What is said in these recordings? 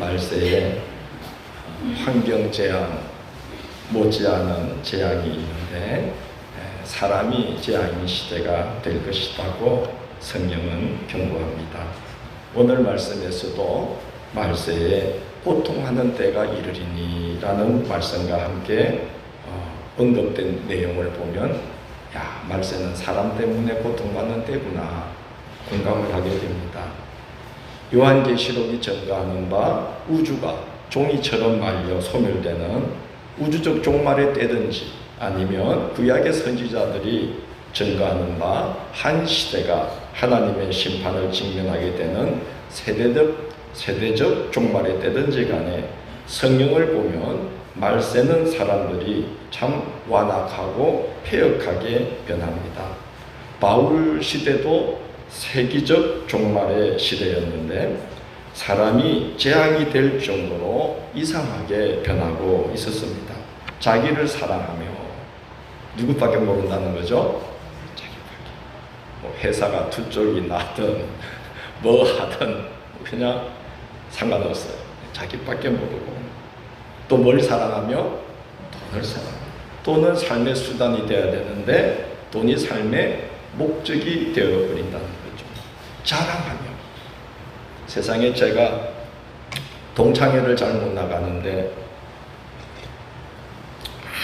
말세에 환경재앙 못지않은 재앙이 있는데 사람이 재앙의 시대가 될 것이라고 성경은 경고합니다. 오늘 말씀에서도 말세에 고통하는 때가 이르리니 라는 말씀과 함께 언급된 내용을 보면 말세는 사람 때문에 고통받는 때구나 공감을 하게 됩니다. 요한계시록이 전가하는 바 우주가 종이처럼 말려 소멸되는 우주적 종말의 때든지 아니면 구약의 선지자들이 전가하는 바 한 시대가 하나님의 심판을 직면하게 되는 세대적 종말의 때든지 간에 성경을 보면 말세는 사람들이 참 완악하고 폐역하게 변합니다. 바울 시대도 세기적 종말의 시대였는데 사람이 재앙이 될 정도로 이상하게 변하고 있었습니다. 자기를 사랑하며 누구밖에 모른다는 거죠? 자기밖에. 회사가 두 쪽이 나든 뭐 하든 그냥 상관없어요. 자기밖에 모르고 또 뭘 사랑하며? 돈을 사랑합니다. 돈은 삶의 수단이 되어야 되는데 돈이 삶의 목적이 되어버린다는 거죠. 자랑하며. 세상에 제가 동창회를 잘 못 나가는데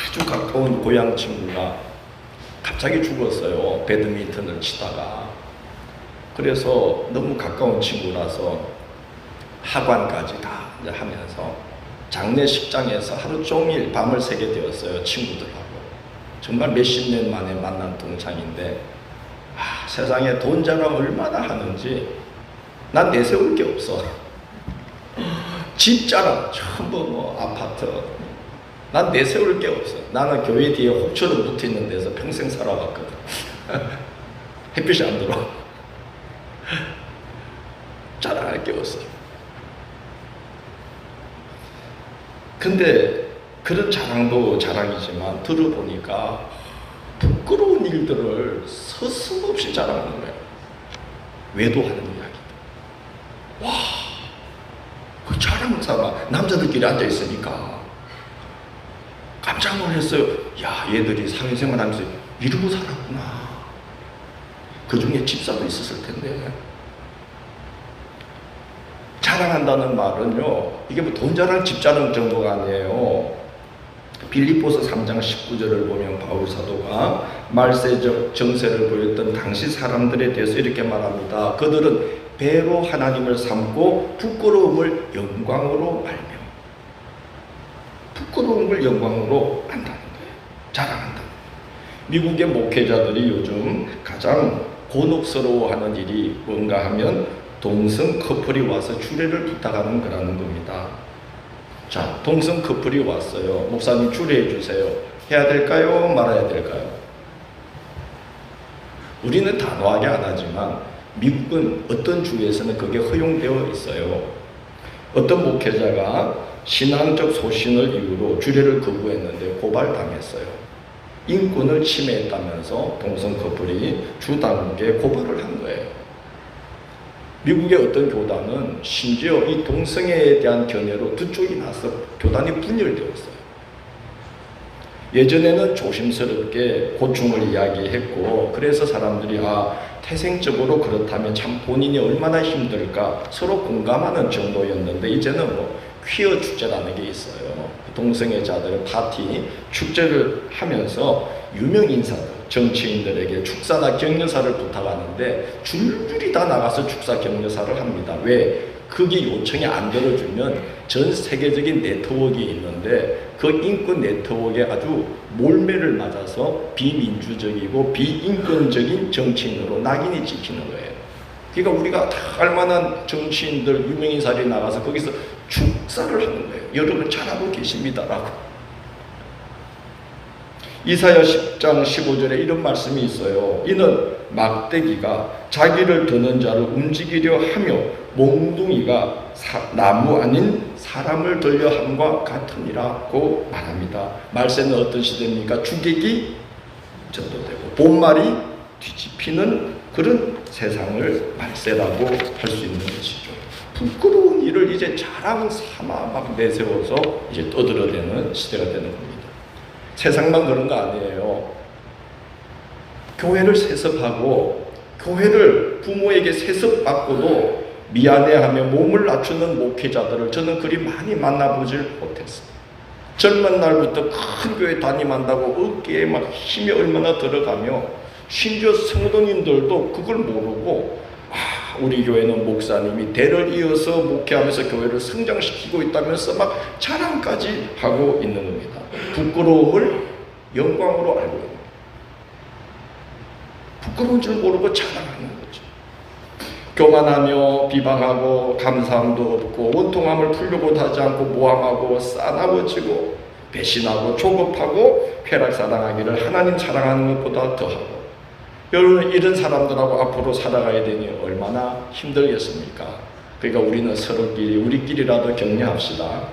아주 가까운 고향 친구가 갑자기 죽었어요. 배드민턴을 치다가. 그래서 너무 가까운 친구라서 하관까지 다 하면서 장례식장에서 하루 종일 밤을 새게 되었어요. 친구들하고. 정말 몇십 년 만에 만난 동창인데 세상에 돈 자랑 얼마나 하는지 난 내세울 게 없어. 집 자랑 전부 아파트 난 내세울 게 없어. 나는 교회 뒤에 혹처럼 붙어있는 데서 평생 살아왔거든. 햇빛이 안 들어. 자랑할 게 없어. 근데 그런 자랑도 자랑이지만 들어보니까 부끄러운 일들을 서슴없이 자랑하는 거예요. 외도하는 이야기. 와, 그 자랑을 삼아 남자들끼리 앉아있으니까 깜짝 놀랐어요. 야, 얘들이 사회생활 하면서 이러고 살았구나. 그 중에 집사도 있었을 텐데. 자랑한다는 말은요, 이게 뭐 돈 자랑, 집 자랑 정도가 아니에요. 빌립보서 3장 19절을 보면 바울 사도가 말세적 정세를 보였던 당시 사람들에 대해서 이렇게 말합니다. 그들은 배로 하나님을 삼고 부끄러움을 영광으로 알며 부끄러움을 영광으로 안다는 거예요. 자랑한다는 거예요. 미국의 목회자들이 요즘 가장 곤혹스러워하는 일이 뭔가 하면 동성 커플이 와서 주례를 부탁하는 거라는 겁니다. 자, 동성 커플이 왔어요. 목사님 주례해 주세요. 해야 될까요? 말아야 될까요? 우리는 단호하게 안 하지만 미국은 어떤 주에서는 그게 허용되어 있어요. 어떤 목회자가 신앙적 소신을 이유로 주례를 거부했는데 고발당했어요. 인권을 침해했다면서 동성 커플이 주 당국에 고발을 한 거예요. 미국의 어떤 교단은 심지어 이 동성애에 대한 견해로 두 쪽이 나서 교단이 분열되었어요. 예전에는 조심스럽게 고충을 이야기했고 그래서 사람들이 태생적으로 그렇다면 참 본인이 얼마나 힘들까 서로 공감하는 정도였는데 이제는 퀴어 축제라는 게 있어요. 동성애자들의 파티 축제를 하면서 유명 인사들 정치인들에게 축사나 격려사를 부탁하는데 줄줄이 다 나가서 축사 격려사를 합니다. 왜? 그게 요청이 안 들어주면 전 세계적인 네트워크가 있는데 그 인권 네트워크에 아주 몰매를 맞아서 비민주적이고 비인권적인 정치인으로 낙인이 찍히는 거예요. 그러니까 우리가 다 알만한 정치인들 유명인사들이 나가서 거기서 축사를 하는 거예요. 여러분 잘하고 계십니다라고. 이사야 10장 15절에 이런 말씀이 있어요. 이는 막대기가 자기를 드는 자를 움직이려 하며 몽둥이가 나무 아닌 사람을 들려 함과 같으니라고 말합니다. 말세는 어떤 시대입니까? 주객이 전도되고 본말이 뒤집히는 그런 세상을 말세라고 할 수 있는 것이죠. 부끄러운 일을 교회를 이제 자랑 삼아 막 내세워서 이제 떠들어대는 시대가 되는 겁니다. 세상만 그런 거 아니에요. 교회를 세습하고 교회를 부모에게 세습받고도 미안해하며 몸을 낮추는 목회자들을 저는 그리 많이 만나보질 못했어요. 젊은 날부터 큰 교회 담임한다고 어깨에 막 힘이 얼마나 들어가며 심지어 성도님들도 그걸 모르고 우리 교회는 목사님이 대를 이어서 목회하면서 교회를 성장시키고 있다면서 막 자랑까지 하고 있는 겁니다. 부끄러움을 영광으로 알고 있는 겁니다. 부끄러운 줄 모르고 자랑하는 거죠. 교만하며 비방하고 감사함도 없고 원통함을 풀려고 하지 않고 모함하고 싸나워지고 배신하고 조급하고 쾌락사당하기를 하나님 사랑하는 것보다 더하고. 여러분, 이런 사람들하고 앞으로 살아가야 되니 얼마나 힘들겠습니까? 그러니까 우리는 서로끼리 우리끼리라도 격려합시다.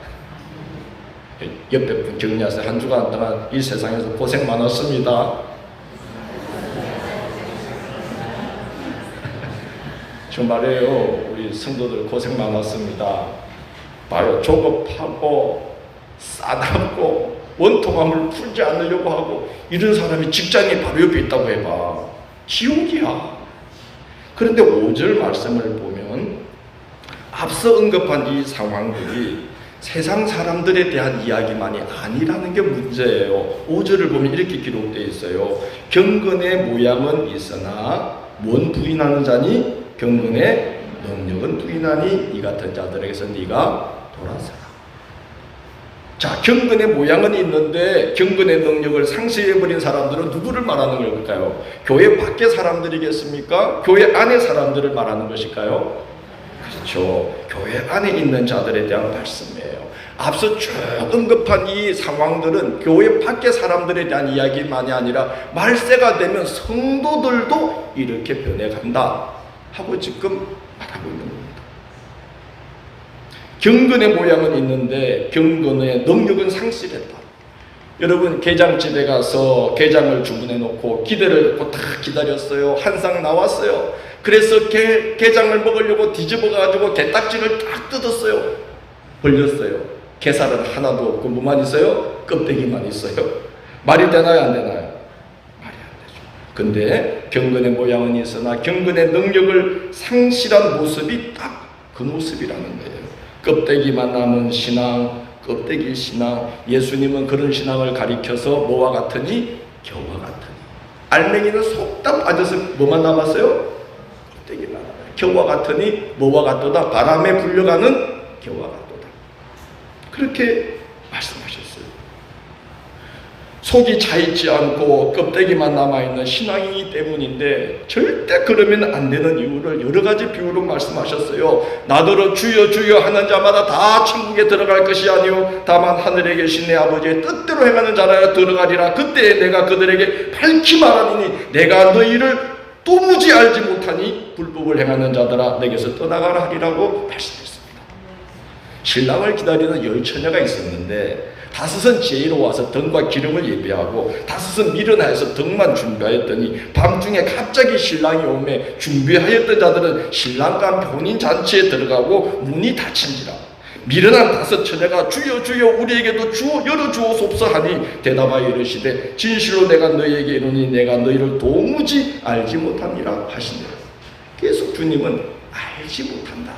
옆에 분 격려하세요. 한 주간 동안 이 세상에서 고생 많았습니다. 정말이에요. 우리 성도들 고생 많았습니다. 봐요. 조급하고 싸납고 원통함을 풀지 않으려고 하고 이런 사람이 직장이 바로 옆에 있다고 해봐. 지옥이야. 그런데 5절 말씀을 보면 앞서 언급한 이 상황들이 세상 사람들에 대한 이야기만이 아니라는 게 문제예요. 5절을 보면 이렇게 기록되어 있어요. 경건의 모양은 있으나 뭔 부인하는 자니? 경건의 능력은 부인하니 이 같은 자들에게서 네가 돌아서라. 자, 경건의 모양은 있는데 경건의 능력을 상실해버린 사람들은 누구를 말하는 걸까요? 교회 밖의 사람들이겠습니까? 교회 안의 사람들을 말하는 것일까요? 그렇죠. 교회 안에 있는 자들에 대한 말씀이에요. 앞서 쭉 언급한 이 상황들은 교회 밖의 사람들에 대한 이야기만이 아니라 말세가 되면 성도들도 이렇게 변해간다 하고 지금 말하고 있는 겁니다. 경건의 모양은 있는데 경건의 능력은 상실했다. 여러분, 게장집에 가서 게장을 주문해 놓고 기대를 놓고 딱 기다렸어요. 한 상 나왔어요. 그래서 게장을 먹으려고 뒤집어 가지고 게딱지를 딱 뜯었어요. 벌렸어요. 게살은 하나도 없고 뭐만 있어요? 껍데기만 있어요. 말이 되나요, 안 되나요? 말이 안 되죠. 근데 경건의 모양은 있으나 경건의 능력을 상실한 모습이 딱 그 모습이라는 거예요. 껍데기만 남은 신앙, 껍데기 신앙. 예수님은 그런 신앙을 가리켜서 뭐와 같으니? 겨와 같으니. 알맹이는 속 다 빠져서 뭐만 남았어요? 껍데기만 남아요. 겨와 같으니 뭐와 같도다? 바람에 불려가는 겨와 같도다. 그렇게 말씀하셨어요. 속이 차있지 않고 껍데기만 남아있는 신앙이기 때문인데 절대 그러면 안 되는 이유를 여러 가지 비유로 말씀하셨어요. 나더러 주여 주여 하는 자마다 다 천국에 들어갈 것이 아니요 다만 하늘에 계신 내 아버지의 뜻대로 행하는 자라야 들어가리라. 그때 내가 그들에게 밝히 말하니 내가 너희를 도무지 알지 못하니 불법을 행하는 자들아 내게서 떠나가라 하리라고 말씀했습니다. 신랑을 기다리는 10처녀가 있었는데 5은 제의로 와서 등과 기름을 예배하고 5은 미련하여서 등만 준비하였더니 밤중에 갑자기 신랑이 오매 준비하였던 자들은 신랑과 본인 잔치에 들어가고 문이 닫힌지라. 미련한 5처녀가 주여 주여 우리에게도 열어주옵소서 하니 대답하여 이르시되 진실로 내가 너희에게 이르니 내가 너희를 도무지 알지 못하니라 하시니라. 계속 주님은 알지 못한다.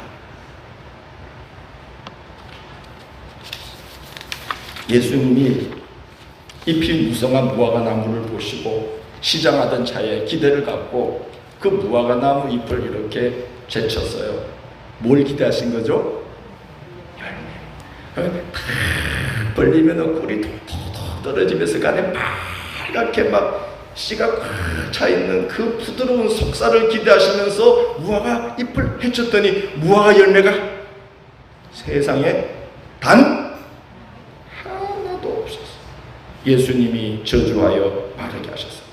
예수님이 잎이 무성한 무화과나무를 보시고 시장하던 차에 기대를 갖고 그 무화과나무 잎을 이렇게 제쳤어요. 뭘 기대하신 거죠? 열매. 탁 벌리면 꿀이 톡톡 떨어지면서 간에 빨갛게 막 씨가 꽉 차있는 그 부드러운 속살을 기대하시면서 무화과 잎을 헤쳤더니 무화과 열매가 세상에 단 예수님이 저주하여 마르게 하셨습니다.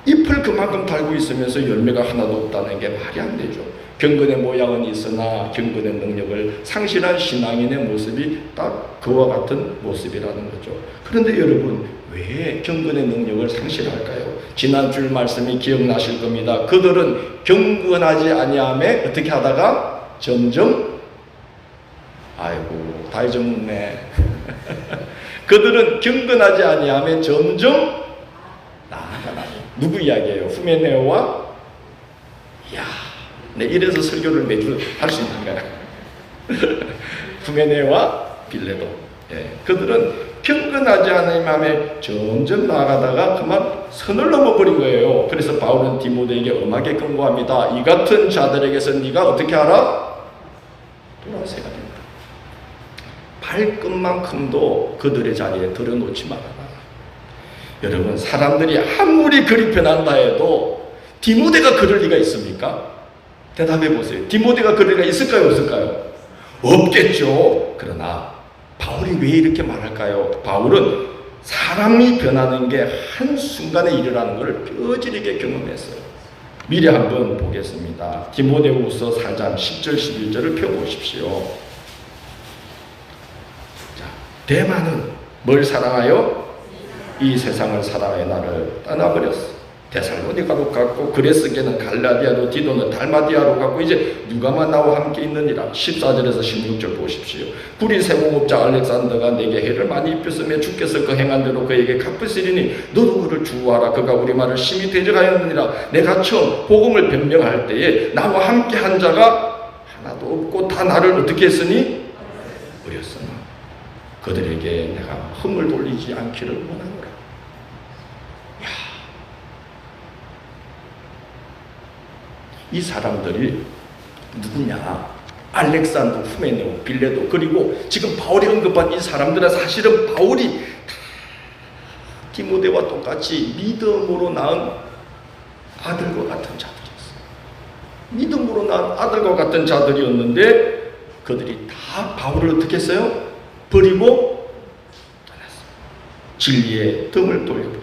잎을 그만큼 달고 있으면서 열매가 하나도 없다는 게 말이 안 되죠. 경건의 모양은 있으나 경건의 능력을 상실한 신앙인의 모습이 딱 그와 같은 모습이라는 거죠. 그런데 여러분, 왜 경건의 능력을 상실할까요? 지난주 말씀이 기억나실 겁니다. 그들은 경건하지 아니하며 어떻게 하다가 점점 아이고 다 잊어먹네. 그들은 경건하지 아니하면 점점 나아가라. 누구 이야기예요? 후메네오와 이야, 네, 이래서 설교를 매주 할 수 있는 거야. 후메네오와 빌레도. 예, 그들은 경건하지 않으면 점점 나아가다가 그만 선을 넘어버린 거예요. 그래서 바울은 디모데에게 엄하게 경고합니다. 이 같은 자들에게서 네가 어떻게 하라? 돌아서야 된다. 발끝만큼도 그들의 자리에 들어놓지 말아라. 여러분, 사람들이 아무리 그리 변한다 해도 디모데가 그럴 리가 있습니까? 대답해 보세요. 디모데가 그럴 리가 있을까요? 없을까요? 없겠죠. 그러나 바울이 왜 이렇게 말할까요? 바울은 사람이 변하는 게 한순간에 일어나는 것을 뼈저리게 경험했어요. 미리 한번 보겠습니다. 디모데후서 4장 10절 11절을 펴보십시오. 자, 대만은 뭘 사랑하여? 이 세상을 사랑하여 나를 떠나버렸어. 데살로니가로 갔고 그레스게는 갈라디아로 디도는 달마디아로 갔고 이제 누가만 나와 함께 있느니라. 14절에서 16절 보십시오. 구리 세공업자 알렉산더가 내게 해를 많이 입혔으며 주께서 그 행한 대로 그에게 갚으시리니 너도 그를 주우하라. 그가 우리 말을 심히 대적하였느니라. 내가 처음 복음을 변명할 때에 나와 함께 한 자가 하나도 없고 다 나를 어떻게 했으니? 버렸으나 그들에게 내가 흠을 돌리지 않기를 원하노라. 이 사람들이 누구냐? 알렉산더, 후메네오, 빌레도, 그리고 지금 바울이 언급한 이 사람들은 사실은 바울이 디모데와 똑같이 믿음으로 낳은 아들과 같은 자들이었어요. 믿음으로 낳은 아들과 같은 자들이었는데 그들이 다 바울을 어떻게 했어요? 버리고 떠났어요. 진리에 등을 돌려버렸어요.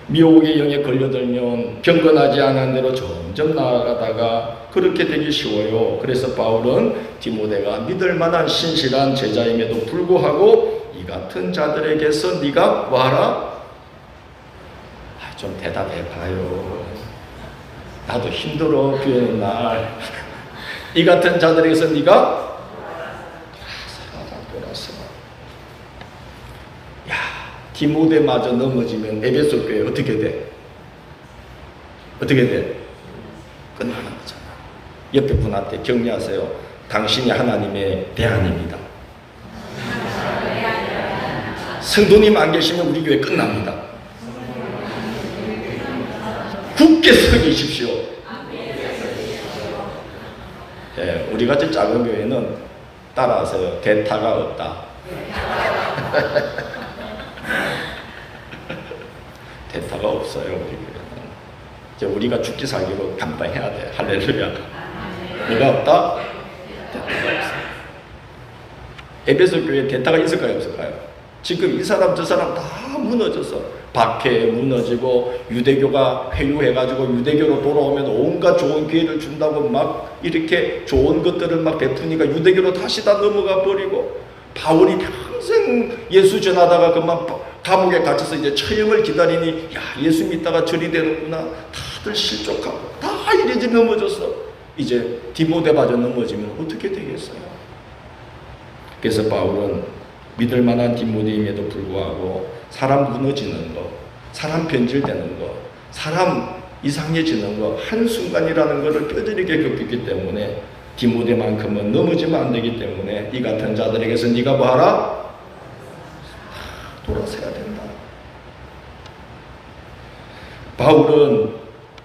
미혹의 영에 걸려들면 경건하지 않은 대로 점점 나아가다가 그렇게 되기 쉬워요. 그래서 바울은 디모데가 믿을 만한 신실한 제자임에도 불구하고 이 같은 자들에게서 네가 와라. 좀 대답해 봐요. 나도 힘들어 교회 날. 이 같은 자들에게서 네가 돌아서. 디모데마저 넘어지면 에베소 교회 어떻게 돼? 어떻게 돼? 끝나는 거잖아. 옆에 분한테 격려하세요. 당신이 하나님의 대안입니다. 성도님 안 계시면 우리 교회 끝납니다. 굳게 서 계십시오. 예, 우리 같이 작은 교회는 따라하세요. 대타가 없다. 대타가 없어요. 우리 교회는. 우리가 죽기 살기로 감당해야 돼. 할렐루야. 뭐가 없다? 대타가 없어. 에베소 교회에 대타가 있을까요? 없을까요? 지금 이 사람 저 사람 다 무너졌어. 박해에 무너지고 유대교가 회유해가지고 유대교로 돌아오면 온갖 좋은 기회를 준다고 막 이렇게 좋은 것들을 막 베푸니까 유대교로 다시 다 넘어가 버리고, 바울이 평생 예수 전하다가 그만 감옥에 갇혀서 이제 처형을 기다리니 야, 예수 믿다가 절이 되는구나. 다들 실족하고 다 이래지 넘어졌어. 이제 디모데마저 넘어지면 어떻게 되겠어요? 그래서 바울은 믿을 만한 디모데임에도 불구하고 사람 무너지는 거, 사람 변질되는 거, 사람 이상해지는 거 한순간이라는 것을 뼈저리게 겪었기 때문에 디모데만큼은 넘어지면 안 되기 때문에 이 같은 자들에게서 네가 뭐 하라? 돌아서야 된다. 바울은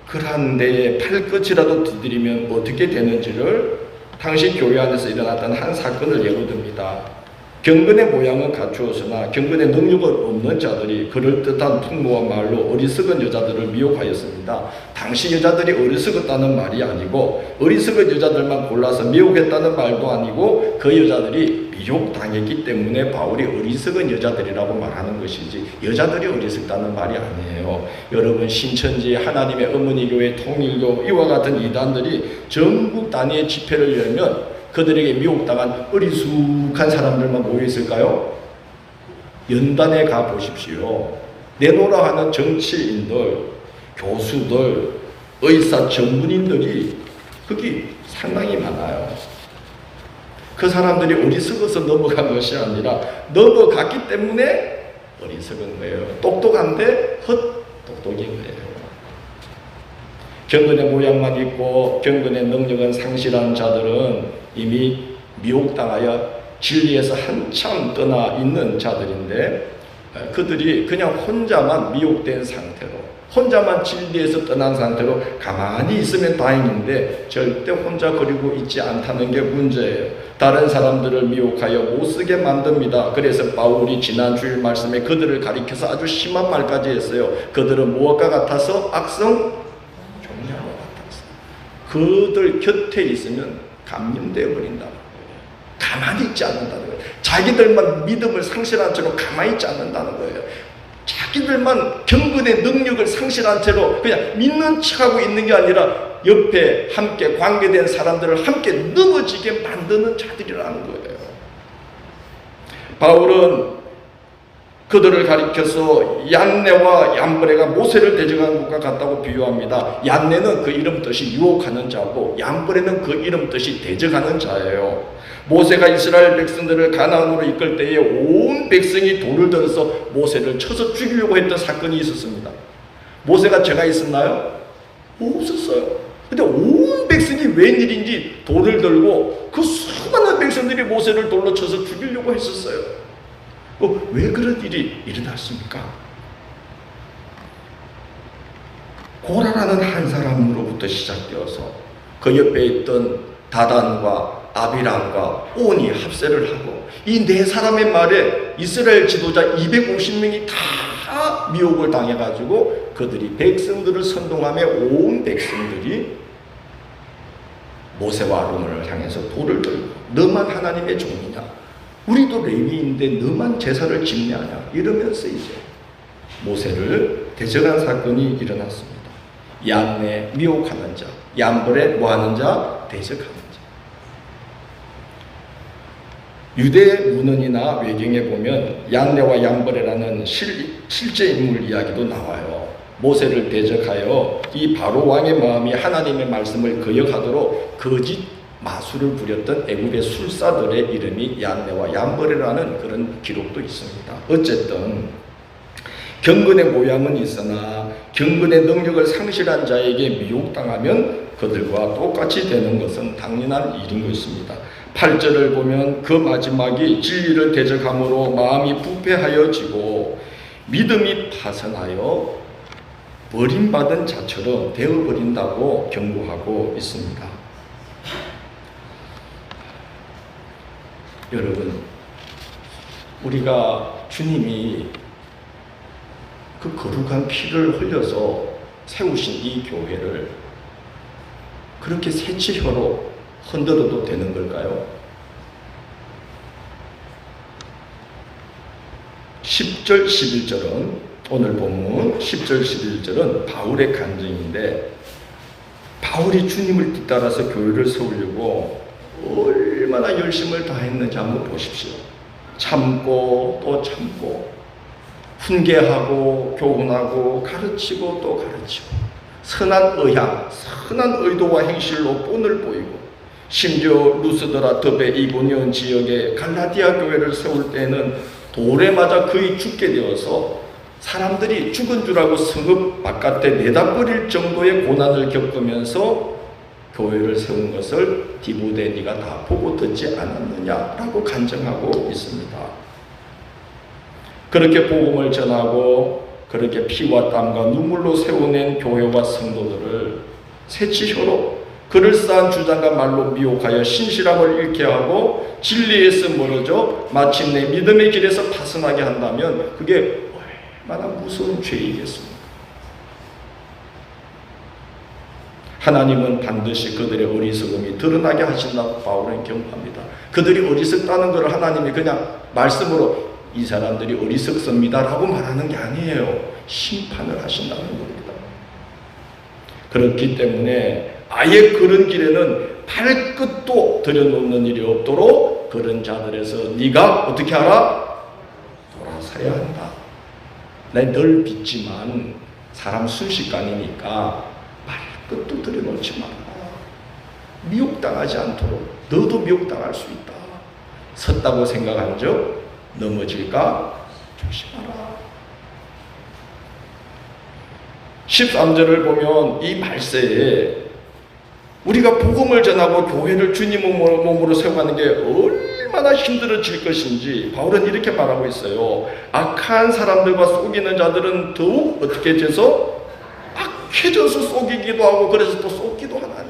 그러한 데에 팔끝이라도 두드리면 어떻게 되는지를 당시 교회 안에서 일어났던 한 사건을 예로 듭니다. 경건의 모양은 갖추었으나 경건의 능력을 없는 자들이 그럴듯한 풍모와 말로 어리석은 여자들을 미혹하였습니다. 당시 여자들이 어리석었다는 말이 아니고 어리석은 여자들만 골라서 미혹했다는 말도 아니고 그 여자들이 미혹당했기 때문에 바울이 어리석은 여자들이라고 말하는 것이지 여자들이 어리석다는 말이 아니에요. 여러분, 신천지 하나님의 어머니 교회 통일교 이와 같은 이단들이 전국 단위의 집회를 열면 그들에게 미혹당한 어리숙한 사람들만 모여있을까요? 연단에 가보십시오. 내노라 하는 정치인들, 교수들, 의사 전문인들이 거기 상당히 많아요. 그 사람들이 어리석어서 넘어간 것이 아니라 넘어갔기 때문에 어리석은 거예요. 똑똑한데 헛똑똑인 거예요. 경건의 모양만 있고 경건의 능력은 상실한 자들은 이미 미혹당하여 진리에서 한참 떠나 있는 자들인데, 그들이 그냥 혼자만 미혹된 상태로, 혼자만 진리에서 떠난 상태로 가만히 있으면 다행인데 절대 혼자 그리고 있지 않다는 게 문제예요. 다른 사람들을 미혹하여 못쓰게 만듭니다. 그래서 바울이 지난 주일 말씀에 그들을 가리켜서 아주 심한 말까지 했어요. 그들은 무엇과 같아서? 악성 종려와 같아서. 그들 곁에 있으면 감염되어 버린다는 거예요. 가만히 있지 않는다는 거예요. 자기들만 믿음을 상실한 채로 가만히 있지 않는다는 거예요. 자기들만 경건의 능력을 상실한 채로 그냥 믿는 척하고 있는 게 아니라 옆에 함께 관계된 사람들을 함께 넘어지게 만드는 자들이라는 거예요. 바울은 그들을 가리켜서 얀네와 얀브레가 모세를 대적한 것과 같다고 비유합니다. 얀네는 그 이름 뜻이 유혹하는 자고 얀브레는 그 이름 뜻이 대적하는 자예요. 모세가 이스라엘 백성들을 가나안으로 이끌 때에 온 백성이 돌을 들어서 모세를 쳐서 죽이려고 했던 사건이 있었습니다. 모세가 죄가 있었나요? 없었어요. 근데 온 백성이 웬일인지 돌을 들고 그 수많은 백성들이 모세를 돌로 쳐서 죽이려고 했었어요. 왜 그런 일이 일어났습니까? 고라라는 한 사람으로부터 시작되어서 그 옆에 있던 다단과 아비람과 온이 합세를 하고 이 네 사람의 말에 이스라엘 지도자 250명이 다 미혹을 당해가지고 그들이 백성들을 선동하며 온 백성들이 모세와 아론을 향해서 돌을 들고 너만 하나님의 종이냐, 우리도 레위인데 너만 제사를 집례하냐 이러면서 이제 모세를 대적한 사건이 일어났습니다. 얀네 미혹하는 자, 얀브레 뭐하는 자? 대적하는 자. 유대 문헌이나 외경에 보면 얀네와 얀브레라는 실제 인물 이야기도 나와요. 모세를 대적하여 이 바로 왕의 마음이 하나님의 말씀을 거역하도록 거짓 마술을 부렸던 애굽의 술사들의 이름이 얀네와 얀브레라는 그런 기록도 있습니다. 어쨌든 경건의 모양은 있으나 경건의 능력을 상실한 자에게 미혹당하면 그들과 똑같이 되는 것은 당연한 일인 것입니다. 8절을 보면 그 마지막이 진리를 대적함으로 마음이 부패하여지고 믿음이 파선하여 버림받은 자처럼 되어버린다고 경고하고 있습니다. 여러분, 우리가 주님이 그 거룩한 피를 흘려서 세우신 이 교회를 그렇게 새치혀로 흔들어도 되는 걸까요? 10절, 11절은 오늘 본문 10절, 11절은 바울의 간증인데 바울이 주님을 뒤따라서 교회를 세우려고 얼마나 열심을 다했는지 한번 보십시오. 참고 또 참고 훈계하고 교훈하고 가르치고 또 가르치고 선한 의향, 선한 의도와 행실로 본을 보이고 심지어 루스드라, 더베, 이고니온 지역의 갈라디아 교회를 세울 때는 돌에 맞아 거의 죽게 되어서 사람들이 죽은 줄 알고 성읍 바깥에 내다버릴 정도의 고난을 겪으면서 교회를 세운 것을 디모데 네가 다 보고 듣지 않았느냐라고 간증하고 있습니다. 그렇게 복음을 전하고 그렇게 피와 땀과 눈물로 세워낸 교회와 성도들을 새치혀로 그럴싸한 주장과 말로 미혹하여 신실함을 잃게 하고 진리에서 멀어져 마침내 믿음의 길에서 파선하게 한다면 그게 얼마나 무서운 죄이겠습니까? 하나님은 반드시 그들의 어리석음이 드러나게 하신다고 바울은 경고합니다. 그들이 어리석다는 것을 하나님이 그냥 말씀으로 이 사람들이 어리석습니다 라고 말하는 게 아니에요. 심판을 하신다는 겁니다. 그렇기 때문에 아예 그런 길에는 발끝도 들여놓는 일이 없도록 그런 자들에서 네가 어떻게 하라? 돌아서야 한다. 내 널 믿지만 사람 순식간이니까 발끝도 들여놓지 마라. 미혹당하지 않도록 너도 미혹당할 수 있다. 섰다고 생각한 적 넘어질까 조심하라. 13절을 보면 이 말세에 우리가 복음을 전하고 교회를 주님의 몸으로 세워가는 게 얼마나 힘들어질 것인지 바울은 이렇게 말하고 있어요. 악한 사람들과 속이는 자들은 더욱 어떻게 돼서 악해져서 속이기도 하고 그래서 또 속기도 하나니.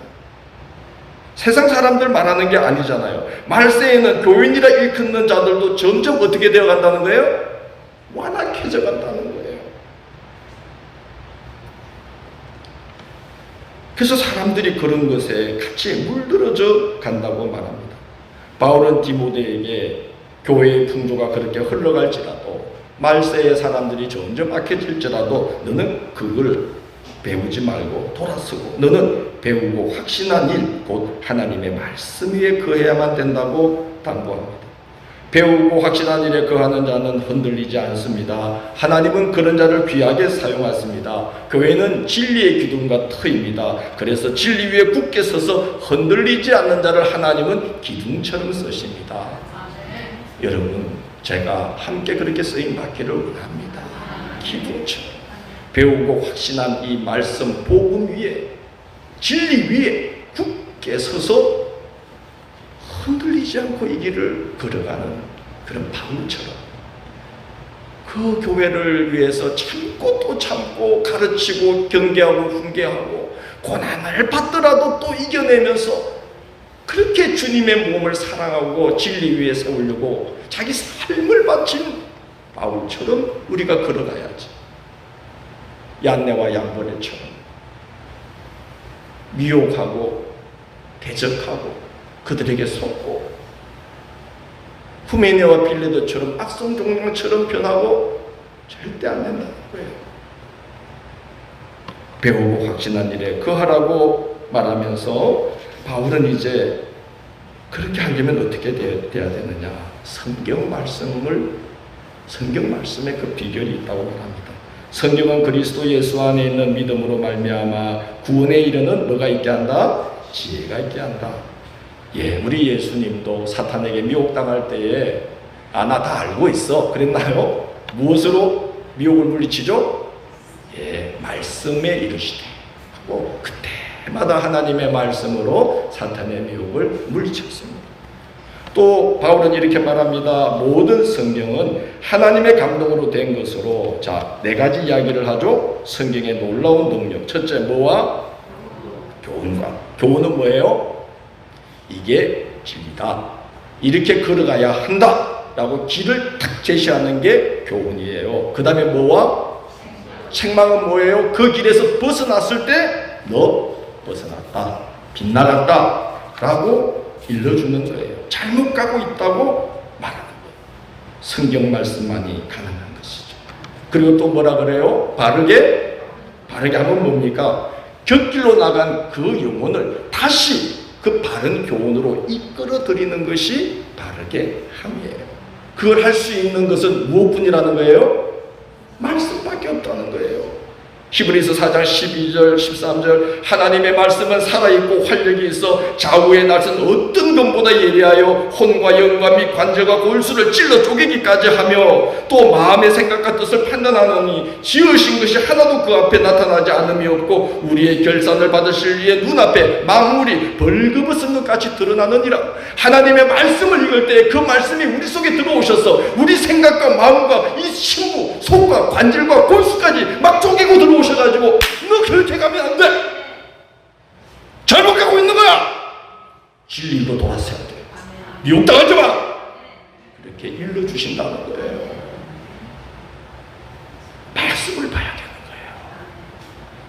세상 사람들 말하는 게 아니잖아요. 말세에는 교인이라 일컫는 자들도 점점 어떻게 되어 간다는 거예요? 완악해져 간다는 거예요. 그래서 사람들이 그런 것에 같이 물들어져 간다고 말합니다. 바울은 디모데에게 교회의 풍조가 그렇게 흘러갈지라도 말세의 사람들이 점점 악해질지라도 너는 그걸 배우지 말고 돌아서고 너는 배우고 확신한 일, 곧 하나님의 말씀 위에 거해야만 된다고 당부합니다. 배우고 확신한 일에 거하는 자는 흔들리지 않습니다. 하나님은 그런 자를 귀하게 사용하십니다. 교회는 진리의 기둥과 터입니다. 그래서 진리 위에 굳게 서서 흔들리지 않는 자를 하나님은 기둥처럼 쓰십니다. 여러분, 제가 함께 그렇게 쓰임 받기를 원합니다. 기둥처럼 배우고 확신한 이 말씀 복음 위에 진리 위에 굳게 서서 흔들리지 않고 이 길을 걸어가는 그런 바울처럼 그 교회를 위해서 참고 또 참고 가르치고 경계하고 훈계하고 고난을 받더라도 또 이겨내면서 그렇게 주님의 몸을 사랑하고 진리 위에 세우려고 자기 삶을 바친 바울처럼 우리가 걸어가야지. 얀네와 얀보레처럼 미혹하고 대적하고 그들에게 속고 후메네와 빌레도처럼 악성 종양처럼 변하고 절대 안 된다는 거예요. 배우고 확신한 일에 거하라고 말하면서 바울은 이제 그렇게 하려면 어떻게 돼야 되느냐? 성경 말씀에 그 비결이 있다고 말합니다. 성경은 그리스도 예수 안에 있는 믿음으로 말미암아 구원에 이르는 뭐가 있게 한다? 지혜가 있게 한다. 예, 우리 예수님도 사탄에게 미혹당할 때에 나 다 알고 있어 그랬나요? 무엇으로 미혹을 물리치죠? 예, 말씀에 이르시되 하고 그때마다 하나님의 말씀으로 사탄의 미혹을 물리쳤습니다. 또 바울은 이렇게 말합니다. 모든 성경은 하나님의 감동으로 된 것으로 자, 네 가지 이야기를 하죠. 성경의 놀라운 능력. 첫째 뭐와? 교훈과. 교훈은 뭐예요? 이게 진리다. 이렇게 걸어가야 한다 라고 길을 탁 제시하는 게 교훈이에요. 그 다음에 뭐와? 책망은 뭐예요? 그 길에서 벗어났을 때 너 벗어났다, 빗나갔다 라고 일러주는 거예요. 잘못 가고 있다고 말하는 거예요. 성경 말씀만이 가능한 것이죠. 그리고 또 뭐라 그래요? 바르게 하면 뭡니까? 곁길로 나간 그 영혼을 다시 그 바른 교훈으로 이끌어 드리는 것이 바르게 함이에요. 그걸 할 수 있는 것은 무엇뿐이라는 거예요? 말씀밖에 없다는 거예요. 히브리서 4장 12절 13절 하나님의 말씀은 살아있고 활력이 있어 좌우의 낯은 어떤 것보다 예리하여 혼과 영과 및 관절과 골수를 찔러 쪼개기까지 하며 또 마음의 생각과 뜻을 판단하느니 지으신 것이 하나도 그 앞에 나타나지 않음이 없고 우리의 결산을 받으실 이의 눈앞에 만물이 벌거벗은 것 같이 드러나느니라. 하나님의 말씀을 읽을 때 그 말씀이 우리 속에 들어오셔서 우리 생각과 마음과 이 신부, 속과 관절과 골수까지 막 쪼개고 들어오셔가지고 너 그렇게 가면 안 돼. 잘못 가고 있는 거야. 진리로 돌아서야 돼. 미혹당하지 마. 이렇게 일러주신다는 거예요. 말씀을 봐야 되는 거예요.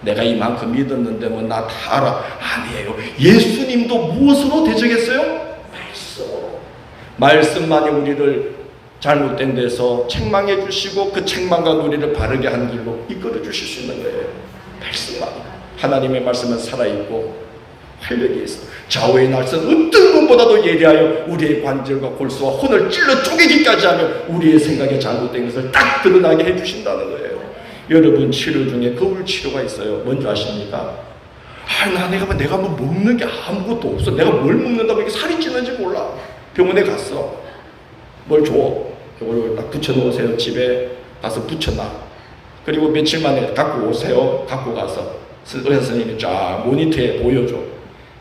내가 이만큼 믿었는데 뭐 나 다 알아. 아니에요. 예수님도 무엇으로 대적했어요? 말씀으로. 말씀만이 우리를 잘못된 데서 책망해 주시고 그 책망과 우리를 바르게 한 길로 이끌어 주실 수 있는 거예요. 말씀만. 하나님의 말씀은 살아있고 활력이 있어. 좌우의 날선 어떤 것보다도 예리하여 우리의 관절과 골수와 혼을 찔러 쪼개기까지 하며 우리의 생각에 잘못된 것을 딱 드러나게 해주신다는 거예요. 여러분 치료 중에 거울 치료가 있어요. 뭔지 아십니까? 내가 뭐 먹는 게 아무것도 없어. 내가 뭘 먹는다고 이게 살이 찌는지 몰라. 병원에 갔어. 뭘 줘. 이걸 딱 붙여놓으세요. 집에 가서 붙여놔. 그리고 며칠 만에 갖고 오세요. 갖고 가서 의사 선생님이 쫙 모니터에 보여줘.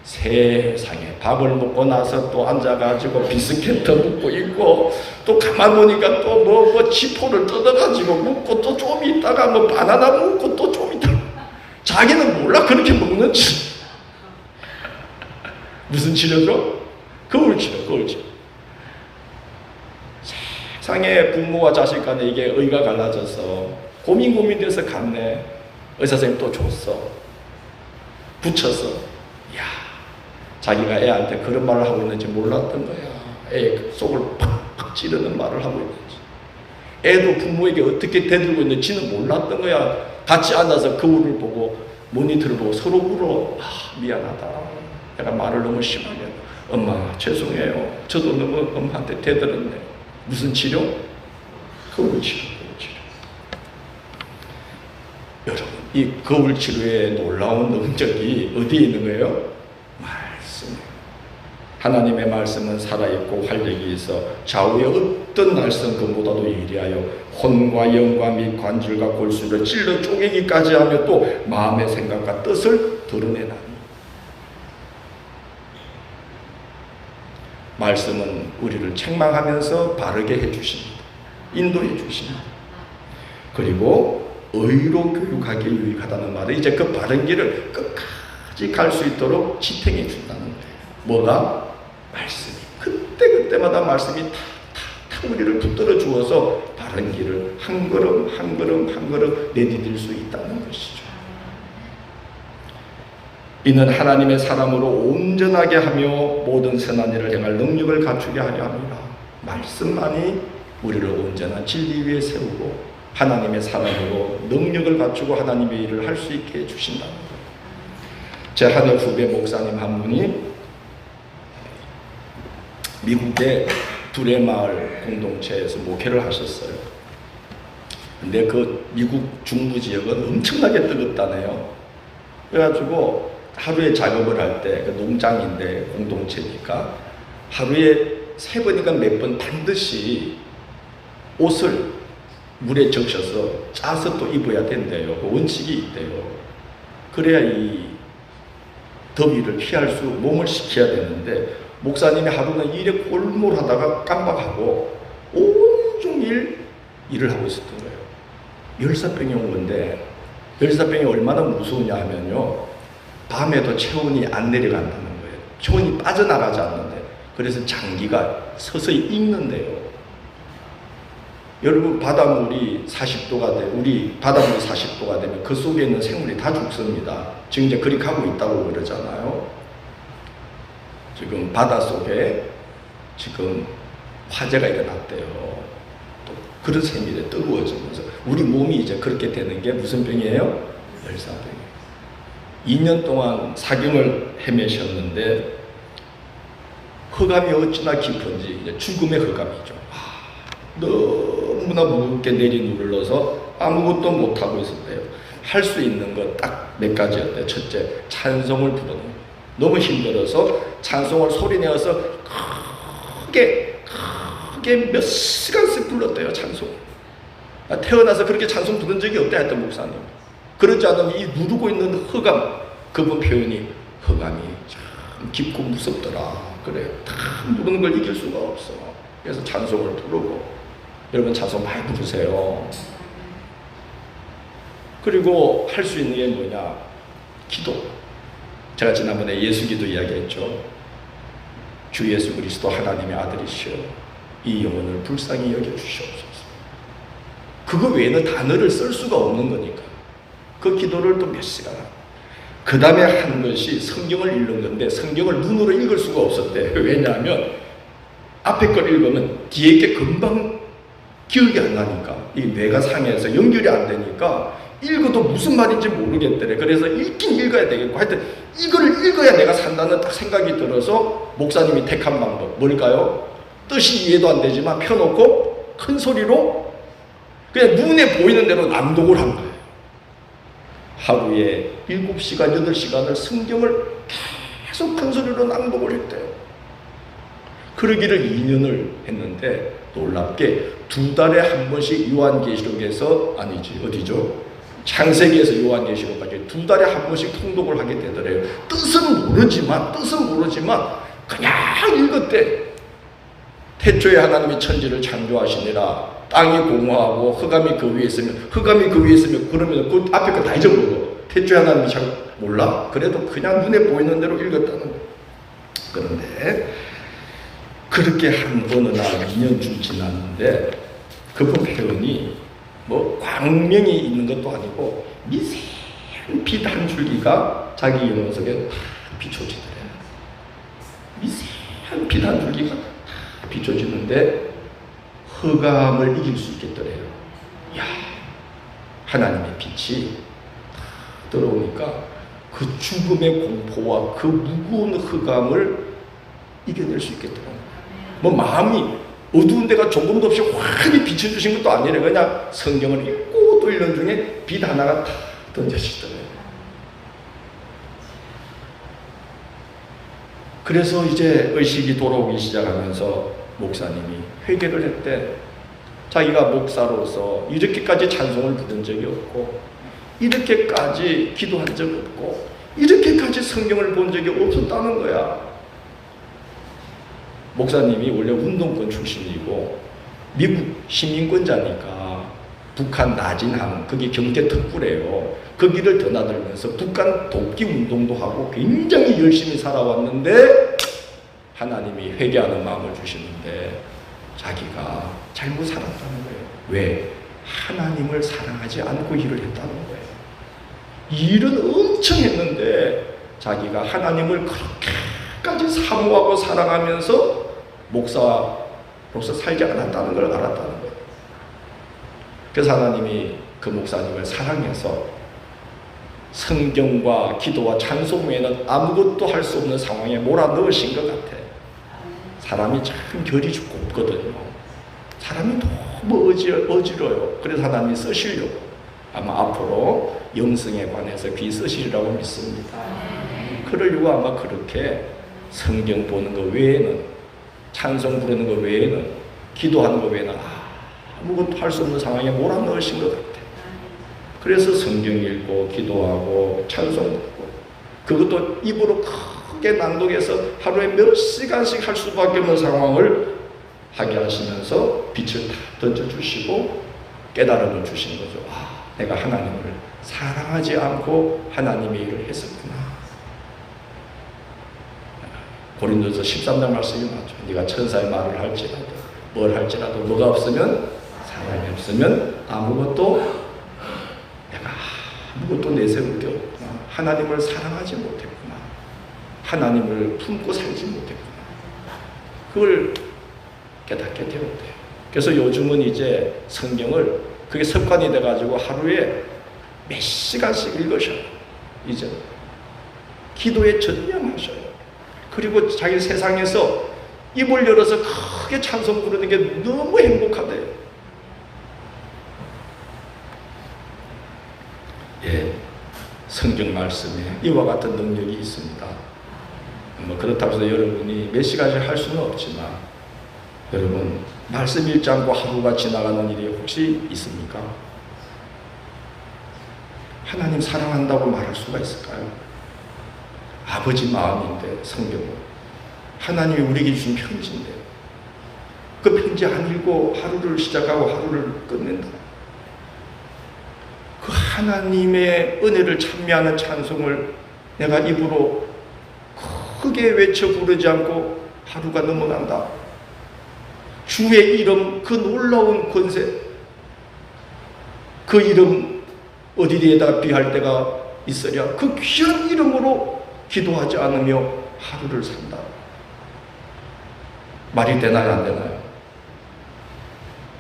세상에 밥을 먹고 나서 또 앉아가지고 비스켓 먹고 있고, 또 가만 보니까 또 뭐 지포를 뜯어가지고 먹고, 또 좀 있다가 뭐 바나나 먹고 또 좀 있다가, 자기는 몰라 그렇게 먹는지. 무슨 치료죠? 거울 치료. 세상에 부모와 자식 간에 이게 의가 갈라져서 고민돼서 갔네. 의사 선생님 또 줬어. 붙였어. 야, 자기가 애한테 그런 말을 하고 있는지 몰랐던 거야. 애 속을 팍팍 찌르는 말을 하고 있는지. 애도 부모에게 어떻게 대들고 있는지는 몰랐던 거야. 같이 앉아서 거울을 보고 모니터를 보고 서로 울어. 미안하다. 내가 말을 너무 심하게. 엄마 죄송해요. 저도 너무 엄마한테 대들었네. 무슨 치료? 거울 치료. 여러분, 이 거울 치료의 놀라운 능력이 어디에 있는 거예요? 말씀. 하나님의 말씀은 살아있고 활력이 있어 좌우의 어떤 날성금보다도 예리하여 혼과 영과 및 관절과 골수를 찔러 쪼개기까지 하며 또 마음의 생각과 뜻을 드러내나니. 말씀은 우리를 책망하면서 바르게 해주십니다. 인도해 주십니다. 그리고 의로 교육하기에 유익하다는 말은 이제 그 바른 길을 끝까지 갈 수 있도록 지탱해 준다는 거예요. 뭐가? 말씀이. 그때마다 말씀이 탁탁탁 우리를 붙들어 주어서 바른 길을 한 걸음 내디딜 수 있다는 것이죠. 이는 하나님의 사람으로 온전하게 하며 모든 선한 일을 행할 능력을 갖추게 하려 합니다. 말씀만이 우리를 온전한 진리 위에 세우고 하나님의 사람으로 능력을 갖추고 하나님의 일을 할 수 있게 해주신다는 거예요. 제 한 해 후배 목사님 한 분이 미국의 두레마을 공동체에서 목회를 하셨어요. 근데 그 미국 중부 지역은 엄청나게 뜨겁다네요. 그래가지고 하루에 작업을 할 때, 그 농장인데 공동체니까 하루에 3번인가 몇 번 반드시 옷을 물에 적셔서 짜서 또 입어야 된대요. 그 원칙이 있대요. 그래야 이 더위를 피할 수, 몸을 식혀야 되는데, 목사님이 하루는 일에 골몰하다가 깜빡하고 온종일 일을 하고 있었던 거예요. 열사병이 온 건데, 열사병이 얼마나 무서우냐 하면요, 밤에도 체온이 안 내려간다는 거예요. 체온이 빠져나가지 않는데, 그래서 장기가 서서히 익는데요. 여러분, 바닷물이 40도가 우리 바닷물이 40도가 되면 그 속에 있는 생물이 다 죽습니다. 지금 이제 그리 가고 있다고 그러잖아요. 지금 바닷속에 지금 화재가 일어났대요. 또 그런 셈이 뜨거워지면서 우리 몸이 이제 그렇게 되는 게 무슨 병이에요? 열사병이에요. 2년 동안 사경을 헤매셨는데 흑암이 어찌나 깊은지 이제 죽음의 흑암이죠. 너무나 무겁게 내리눌러서 아무것도 못하고 있었대요. 할 수 있는 것 딱 몇 가지였대요. 첫째, 찬송을 부르는 거예요. 너무 힘들어서 찬송을 소리내어서 크게 몇 시간씩 불렀대요. 찬송. 태어나서 그렇게 찬송 부른 적이 없다 했던 목사님. 그렇지 않으면 이 누르고 있는 흑암, 그분 표현이 흑암이 참 깊고 무섭더라. 그래, 다 누르는 걸 이길 수가 없어. 그래서 찬송을 부르고. 여러분 찬송 많이 부르세요. 그리고 할 수 있는 게 뭐냐? 기도. 제가 지난번에 예수기도 이야기했죠. 주 예수 그리스도 하나님의 아들이시여 이 영혼을 불쌍히 여겨주시옵소서. 그거 외에는 단어를 쓸 수가 없는 거니까 그 기도를 또 몇 시간 하고 그 다음에 한 것이 성경을 읽는 건데 성경을 눈으로 읽을 수가 없었대. 왜냐하면 앞에 걸 읽으면 뒤에 게 금방 기억이 안 나니까 이 뇌가 상해서 연결이 안 되니까 읽어도 무슨 말인지 모르겠더래. 그래서 읽긴 읽어야 되겠고 하여튼 이거를 읽어야 내가 산다는 딱 생각이 들어서 목사님이 택한 방법 뭘까요? 뜻이 이해도 안 되지만 펴놓고 큰 소리로 그냥 눈에 보이는 대로 낭독을 한 거예요. 하루에 7시간, 8시간을 성경을 계속 큰 소리로 낭독을 했대요. 그러기를 2년을 했는데 놀랍게 2달에 한 번씩 요한계시록에서 아니지 어디죠? 창세기에서 요한계시록까지 2달에 한 번씩 통독을 하게 되더래요. 뜻은 모르지만 그냥 읽었대. 태초에 하나님이 천지를 창조하시니라. 땅이 공허하고 흑암이 그 위에 있으면 그러면 그 앞에 거 다 잊어버려. 태초에 하나님이 잘 몰라? 그래도 그냥 눈에 보이는 대로 읽었다는 거예요. 그런데 그렇게 한 어느 날 2년쯤 지났는데 그분 표현이 뭐 광명이 있는 것도 아니고 미세한 빛 한 줄기가 자기 영혼 속에 비춰지더래요. 미세한 빛 한 줄기가 비춰지는데 흑암을 이길 수 있겠더래요. 야, 하나님의 빛이 들어오니까 그 죽음의 공포와 그 무거운 흑암을 이겨낼 수 있겠더라고요. 뭐 마음이 어두운 데가 조금도 없이 환히 비춰주신 것도 아니라 그냥 성경을 읽고 또 읽는 중에 빛 하나가 탁 던져지더래요. 그래서 이제 의식이 돌아오기 시작하면서 목사님이 회개를 했대. 자기가 목사로서 이렇게까지 찬송을 부른 적이 없고 이렇게까지 기도한 적 없고 이렇게까지 성경을 본 적이 없었다는 거야. 목사님이 원래 운동권 출신이고 미국 시민권자니까 북한 나진항, 그게 경제 특구래요. 거기를 드나들면서 북한 돕기 운동도 하고 굉장히 열심히 살아왔는데 하나님이 회개하는 마음을 주시는데 자기가 잘못 살았다는 거예요. 왜? 하나님을 사랑하지 않고 일을 했다는 거예요. 일은 엄청 했는데 자기가 하나님을 그렇게까지 사모하고 사랑하면서 목사로서 살지 않았다는 걸 알았다는 거예요. 그래서 하나님이 그 목사님을 사랑해서 성경과 기도와 찬송 외에는 아무것도 할 수 없는 상황에 몰아넣으신 것 같아. 사람이 참 결이 곱거든요. 사람이 너무 어지러워요. 그래서 하나님이 쓰시려고 아마 앞으로 영성에 관해서 귀 쓰시리라고 믿습니다. 그러려고 아마 그렇게 성경 보는 것 외에는, 찬송 부르는 것 외에는, 기도하는 것 외에는 아무것도 할 수 없는 상황에 몰아넣으신 것 같아요. 그래서 성경 읽고 기도하고 찬송 부르고 그것도 입으로 크게 낭독해서 하루에 몇 시간씩 할 수밖에 없는 상황을 하게 하시면서 빛을 다 던져주시고 깨달음을 주신 거죠. 내가 하나님을 사랑하지 않고 하나님의 일을 했었구나. 고린도서 13장 말씀이 맞죠. 네가 천사의 말을 할지라도 뭘 할지라도 뭐가 없으면, 사랑이 없으면 아무것도 내세울 게 없구나. 하나님을 사랑하지 못했구나. 하나님을 품고 살지 못했구나. 그걸 깨닫게 되었대요. 그래서 요즘은 이제 성경을 그게 습관이 돼가지고 하루에 몇 시간씩 읽으셔요. 이제 기도에 전념하셔요. 그리고 자기 세상에서 입을 열어서 크게 찬송 부르는 게 너무 행복하대요. 예, 성경 말씀에 이와 같은 능력이 있습니다. 뭐 그렇다고 해서 여러분이 몇 시간씩 할 수는 없지만 여러분 말씀 읽지 않고 하루가 지나가는 일이 혹시 있습니까? 하나님 사랑한다고 말할 수가 있을까요? 아버지 마음인데 성경은 하나님이 우리에게 주신 편지인데 그 편지 안 읽고 하루를 시작하고 하루를 끝낸다. 그 하나님의 은혜를 찬미하는 찬송을 내가 입으로 크게 외쳐 부르지 않고 하루가 넘어간다. 주의 이름, 그 놀라운 권세, 그 이름 어디에다 비할 때가 있으랴. 그 귀한 이름으로 기도하지 않으며 하루를 산다. 말이 되나요, 안 되나요?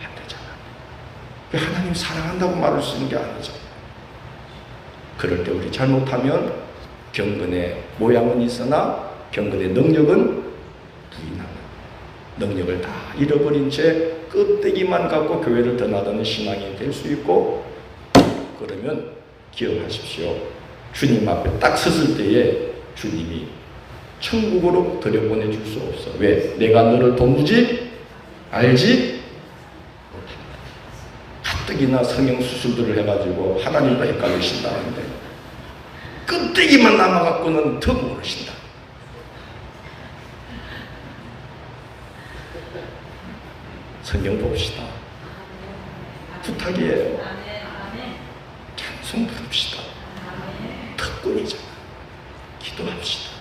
안 되잖아. 하나님 사랑한다고 말할 수 있는 게 아니잖아요. 그럴 때 우리 잘못하면 경건의 모양은 있으나 경건의 능력은 부인하는, 능력을 다 잃어버린 채 껍데기만 갖고 교회를 떠나다는 신앙이 될 수 있고, 그러면 기억하십시오. 주님 앞에 딱 섰을 때에 주님이 천국으로 들여보내줄 수 없어. 왜? 내가 너를 도무지 알지 못한다. 가뜩이나 성형수술들을 해가지고 하나님도 헷갈리신다는데 껍데기만 남아갖고는 더 모르신다. 성경 봅시다. 부탁이에요. 찬송 부릅시다. 특권이잖아. 기도합시다.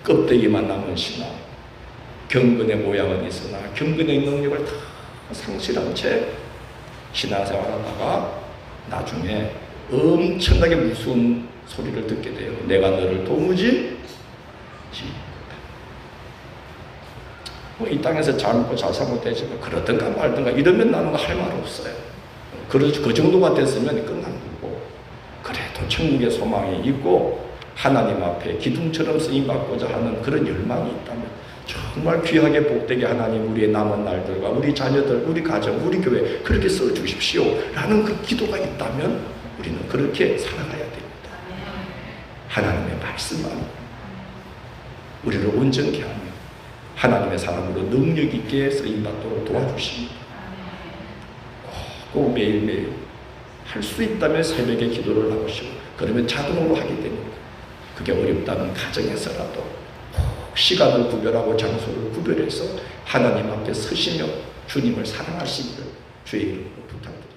껍데기만 남은 신앙, 경건의 모양은 있으나 경건의 능력을 다 상실한 채 신앙생활하다가 나중에 엄청나게 무서운 소리를 듣게 돼요. 내가 너를 도무지 이 땅에서 잘 먹고 잘 살고 되지만 그러든가 말든가 이러면 나는 할 말 없어요. 그 정도가 됐으면 끝난 거고, 그래도 천국의 소망이 있고 하나님 앞에 기둥처럼 쓰임받고자 하는 그런 열망이 있다면 정말 귀하게 복되게 하나님 우리의 남은 날들과 우리 자녀들, 우리 가정, 우리 교회 그렇게 써주십시오 라는 그 기도가 있다면 우리는 그렇게 살아가야 됩니다. 하나님의 말씀만 우리를 온전케 하며 하나님의 사람으로 능력 있게 쓰임받도록 도와주십니다. 꼭 매일매일 할 수 있다면 새벽에 기도를 나오시고 그러면 자동으로 하게 됩니다. 그게 어렵다는 가정에서라도 꼭 시간을 구별하고 장소를 구별해서 하나님 앞에 서시며 주님을 사랑하시기를 주의 이름으로 부탁드립니다.